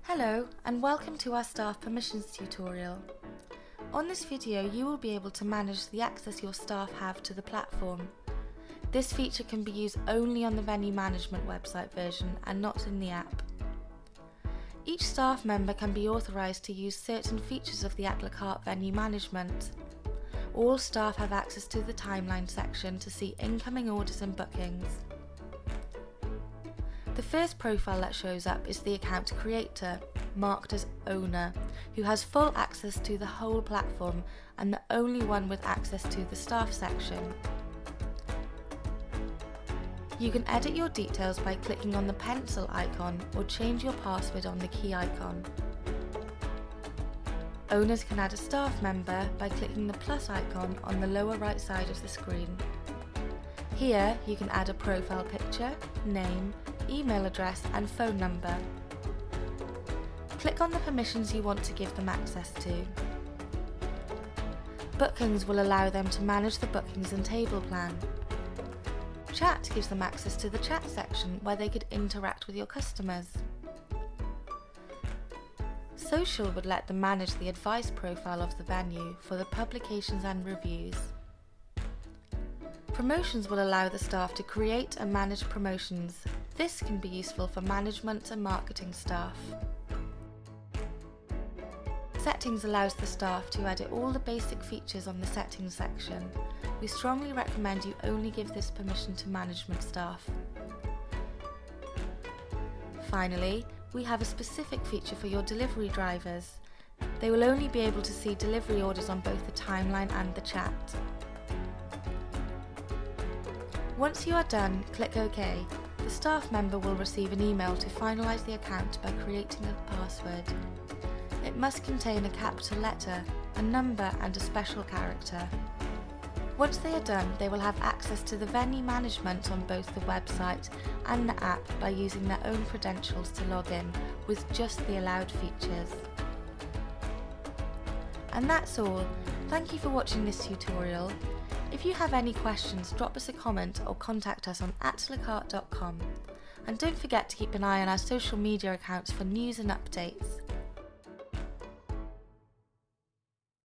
Hello and welcome to our staff permissions tutorial. On this video you will be able to manage the access your staff have to the platform. This feature can be used only on the venue management website version and not in the app. Each staff member can be authorised to use certain features of the atlacarte venue management. All staff have access to the timeline section to see incoming orders and bookings. The first profile that shows up is the account creator, marked as owner, who has full access to the whole platform and the only one with access to the staff section. You can edit your details by clicking on the pencil icon or change your password on the key icon. Owners can add a staff member by clicking the plus icon on the lower right side of the screen. Here you can add a profile picture, name, email address and phone number. Click on the permissions you want to give them access to. Bookings will allow them to manage the bookings and table plan. Chat gives them access to the chat section where they could interact with your customers. Social would let them manage the advice profile of the venue for the publications and reviews. Promotions will allow the staff to create and manage promotions. This can be useful for management and marketing staff. Settings allows the staff to edit all the basic features on the settings section. We strongly recommend you only give this permission to management staff. Finally, we have a specific feature for your delivery drivers. They will only be able to see delivery orders on both the timeline and the chat. Once you are done, click OK. The staff member will receive an email to finalise the account by creating a password. It must contain a capital letter, a number and a special character. Once they are done, they will have access to the venue management on both the website and the app by using their own credentials to log in with just the allowed features. And that's all. Thank you for watching this tutorial. If you have any questions, drop us a comment or contact us on atlacarte.com. And don't forget to keep an eye on our social media accounts for news and updates.